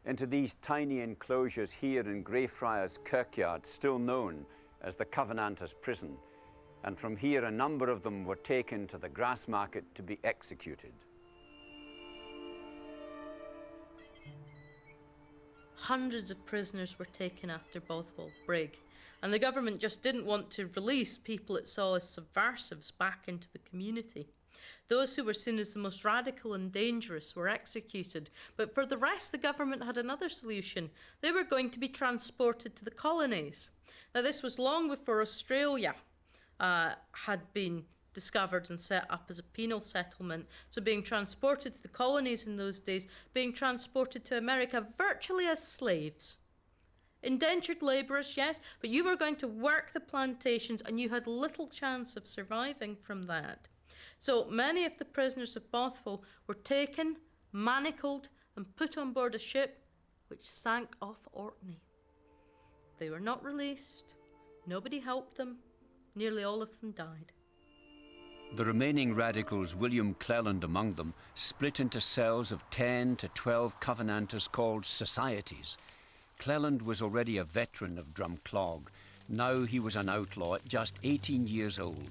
into these tiny enclosures here in Greyfriars Kirkyard, still known as the Covenanters' prison. And from here, a number of them were taken to the Grassmarket to be executed. Hundreds of prisoners were taken after Bothwell Brig, and the government just didn't want to release people it saw as subversives back into the community. Those who were seen as the most radical and dangerous were executed, but for the rest, the government had another solution. They were going to be transported to the colonies. Now, this was long before Australia had been discovered and set up as a penal settlement. So being transported to the colonies in those days, being transported to America virtually as slaves. Indentured labourers, yes, but you were going to work the plantations and you had little chance of surviving from that. So many of the prisoners of Bothwell were taken, manacled and put on board a ship which sank off Orkney. They were not released, nobody helped them, nearly all of them died. The remaining radicals, William Cleland among them, split into cells of 10 to 12 Covenanters called societies. Cleland was already a veteran of Drumclog. Now he was an outlaw at just 18 years old.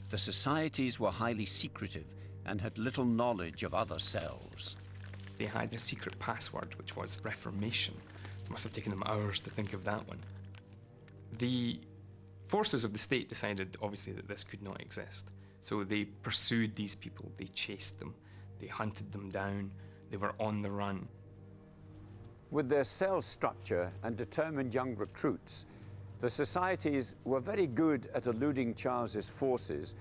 The societies were highly secretive and had little knowledge of other cells. They had a secret password, which was Reformation. It must have taken them hours to think of that one. The forces of the state decided, obviously, that this could not exist. So they pursued these people, they chased them, they hunted them down, they were on the run. With their cell structure and determined young recruits, the societies were very good at eluding Charles's forces,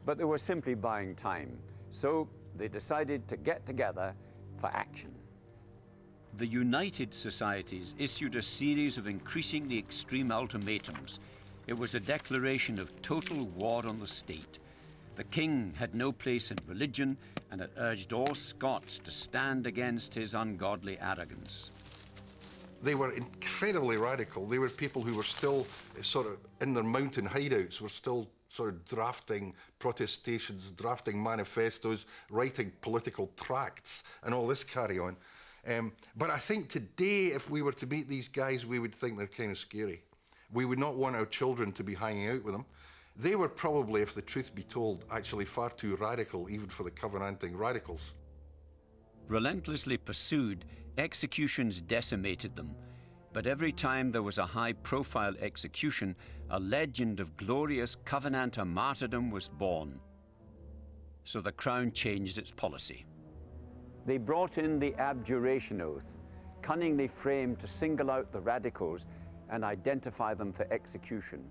but they were simply buying time. So they decided to get together for action. The United Societies issued a series of increasingly extreme ultimatums. It was a declaration of total war on the state. The king had no place in religion, and it urged all Scots to stand against his ungodly arrogance. They were incredibly radical. They were people who were still sort of in their mountain hideouts, were still sort of drafting protestations, drafting manifestos, writing political tracts, and all this carry on. But I think today, if we were to meet these guys, we would think they're kind of scary. We would not want our children to be hanging out with them. They were probably, if the truth be told, actually far too radical, even for the Covenanting radicals. Relentlessly pursued, executions decimated them. But every time there was a high-profile execution, a legend of glorious Covenanter martyrdom was born. So the Crown changed its policy. They brought in the abjuration oath, cunningly framed to single out the radicals and identify them for execution.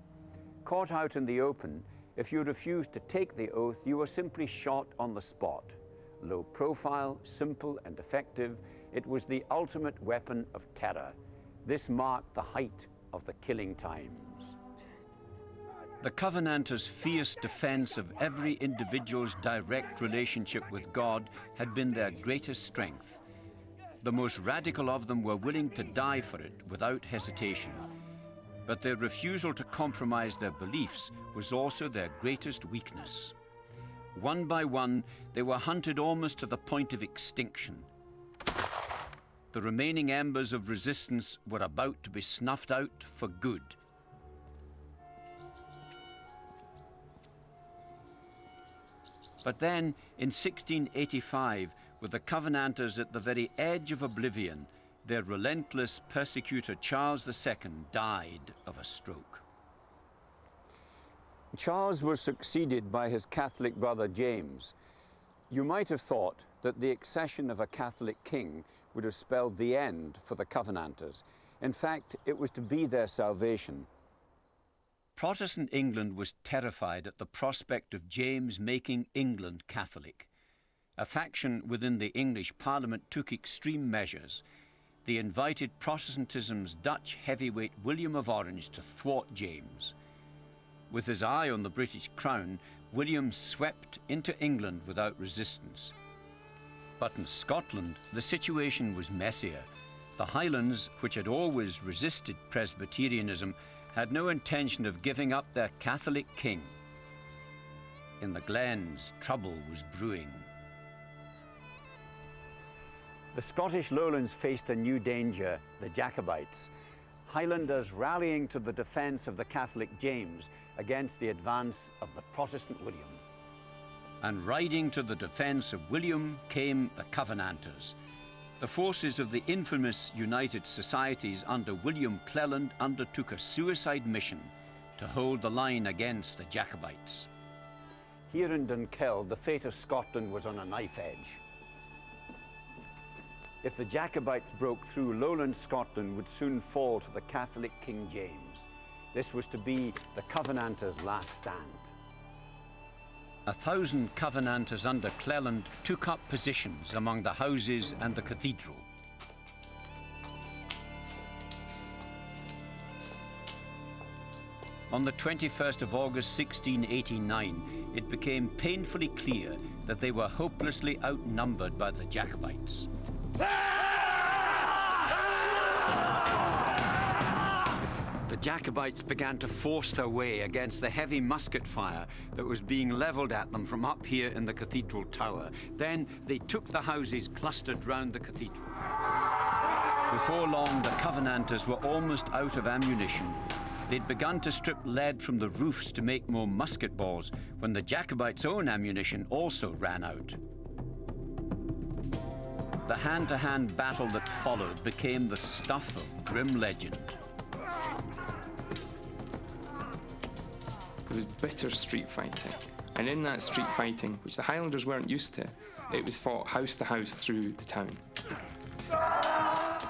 Caught out in the open, if you refused to take the oath, you were simply shot on the spot. Low profile, simple and effective, it was the ultimate weapon of terror. This marked the height of the killing times. The Covenanters' fierce defense of every individual's direct relationship with God had been their greatest strength. The most radical of them were willing to die for it without hesitation. But their refusal to compromise their beliefs was also their greatest weakness. One by one, they were hunted almost to the point of extinction. The remaining embers of resistance were about to be snuffed out for good. But then, in 1685, with the Covenanters at the very edge of oblivion, their relentless persecutor Charles II died of a stroke. Charles was succeeded by his Catholic brother James. You might have thought that the accession of a Catholic king would have spelled the end for the Covenanters. In fact, it was to be their salvation. Protestant England was terrified at the prospect of James making England Catholic. A faction within the English Parliament took extreme measures. They invited Protestantism's Dutch heavyweight William of Orange to thwart James. With his eye on the British crown, William swept into England without resistance. But in Scotland, the situation was messier. The Highlands, which had always resisted Presbyterianism, had no intention of giving up their Catholic king. In the Glens, trouble was brewing. The Scottish lowlands faced a new danger, the Jacobites, Highlanders rallying to the defence of the Catholic James against the advance of the Protestant William. And riding to the defence of William came the Covenanters. The forces of the infamous United Societies under William Cleland undertook a suicide mission to hold the line against the Jacobites. Here in Dunkeld, the fate of Scotland was on a knife edge. If the Jacobites broke through, lowland Scotland would soon fall to the Catholic King James. This was to be the Covenanters' last stand. 1,000 Covenanters under Cleland took up positions among the houses and the cathedral. On the 21st of August 1689, it became painfully clear that they were hopelessly outnumbered by the Jacobites. The Jacobites began to force their way against the heavy musket fire that was being levelled at them from up here in the cathedral tower. Then they took the houses clustered round the cathedral. Before long, the Covenanters were almost out of ammunition. They'd begun to strip lead from the roofs to make more musket balls when the Jacobites' own ammunition also ran out. The hand-to-hand battle that followed became the stuff of grim legend. It was bitter street fighting, and in that street fighting, which the Highlanders weren't used to, it was fought house to house through the town.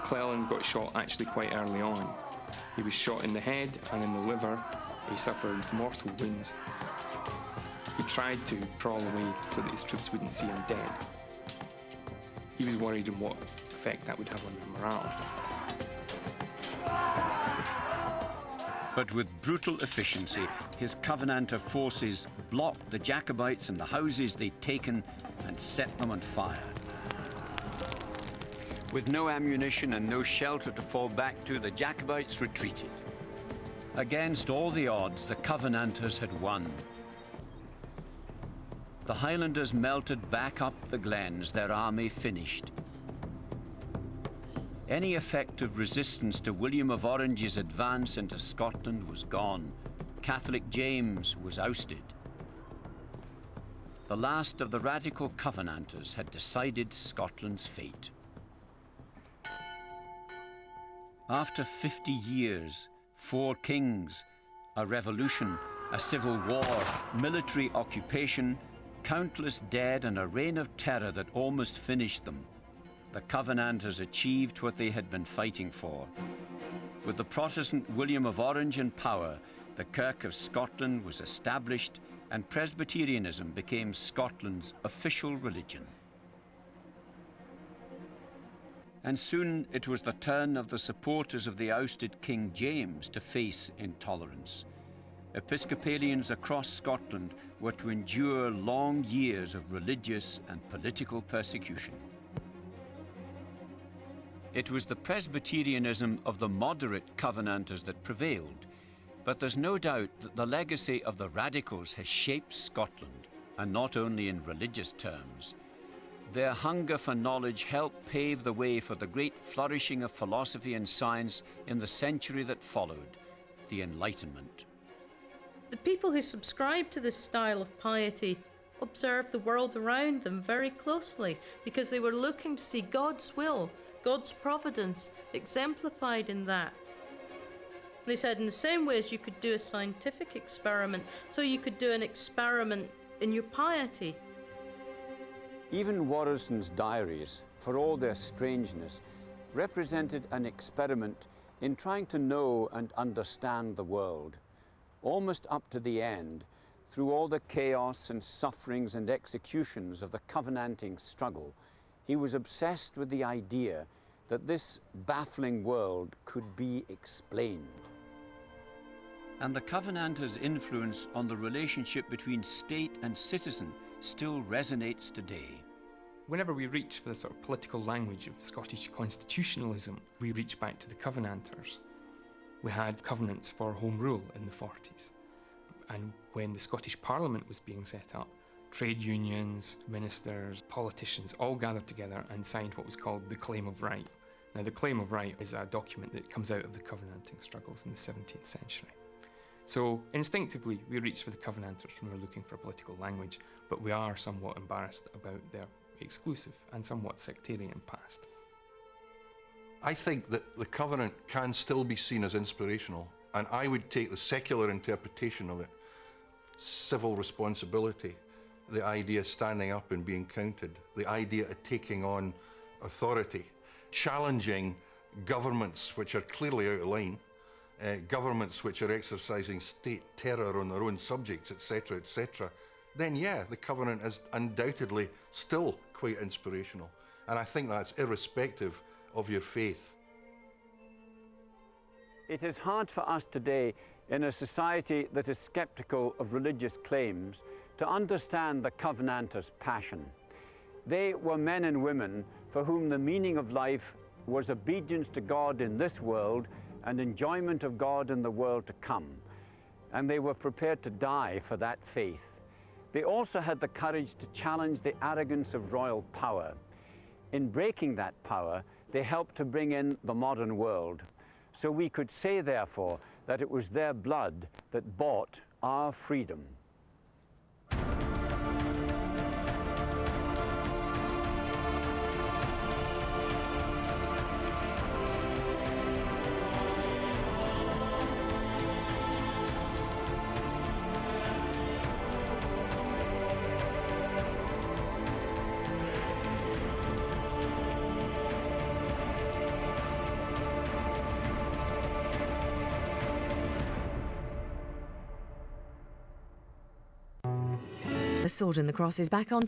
Cleland got shot actually quite early on. He was shot in the head and in the liver. He suffered mortal wounds. He tried to crawl away so that his troops wouldn't see him dead. He was worried on what effect that would have on their morale. But with brutal efficiency, his Covenanter forces blocked the Jacobites and the houses they'd taken and set them on fire. With no ammunition and no shelter to fall back to, the Jacobites retreated. Against all the odds, the Covenanters had won. The Highlanders melted back up the glens, their army finished. Any effective resistance to William of Orange's advance into Scotland was gone. Catholic James was ousted. The last of the radical Covenanters had decided Scotland's fate. After 50 years, 4 kings, a revolution, a civil war, military occupation, countless dead, and a reign of terror that almost finished them, the Covenanters achieved what they had been fighting for. With the Protestant William of Orange in power, the Kirk of Scotland was established and Presbyterianism became Scotland's official religion. And soon it was the turn of the supporters of the ousted King James to face intolerance. Episcopalians across Scotland were to endure long years of religious and political persecution. It was the Presbyterianism of the moderate Covenanters that prevailed, but there's no doubt that the legacy of the radicals has shaped Scotland, and not only in religious terms. Their hunger for knowledge helped pave the way for the great flourishing of philosophy and science in the century that followed, the Enlightenment. The people who subscribed to this style of piety observed the world around them very closely because they were looking to see God's will, God's providence exemplified in that. They said in the same way as you could do a scientific experiment, so you could do an experiment in your piety. Even Warrison's diaries, for all their strangeness, represented an experiment in trying to know and understand the world. Almost up to the end, through all the chaos and sufferings and executions of the Covenanting struggle, he was obsessed with the idea that this baffling world could be explained. And the Covenanters' influence on the relationship between state and citizen still resonates today. Whenever we reach for the sort of political language of Scottish constitutionalism, we reach back to the Covenanters. We had covenants for Home Rule in the 40s. And when the Scottish Parliament was being set up, trade unions, ministers, politicians all gathered together and signed what was called the Claim of Right. Now, the Claim of Right is a document that comes out of the Covenanting struggles in the 17th century. So, instinctively, we reach for the Covenanters when we're looking for political language, but we are somewhat embarrassed about their exclusive and somewhat sectarian past. I think that the Covenant can still be seen as inspirational, and I would take the secular interpretation of it, civil responsibility, the idea of standing up and being counted, the idea of taking on authority, challenging governments which are clearly out of line, governments which are exercising state terror on their own subjects, etc., then yeah, the Covenant is undoubtedly still quite inspirational. And I think that's irrespective of your faith. It is hard for us today, in a society that is sceptical of religious claims, to understand the Covenanters' passion. They were men and women for whom the meaning of life was obedience to God in this world and enjoyment of God in the world to come. And they were prepared to die for that faith. They also had the courage to challenge the arrogance of royal power. In breaking that power, they helped to bring in the modern world. So we could say, therefore, that it was their blood that bought our freedom. The Sword and the Cross is back on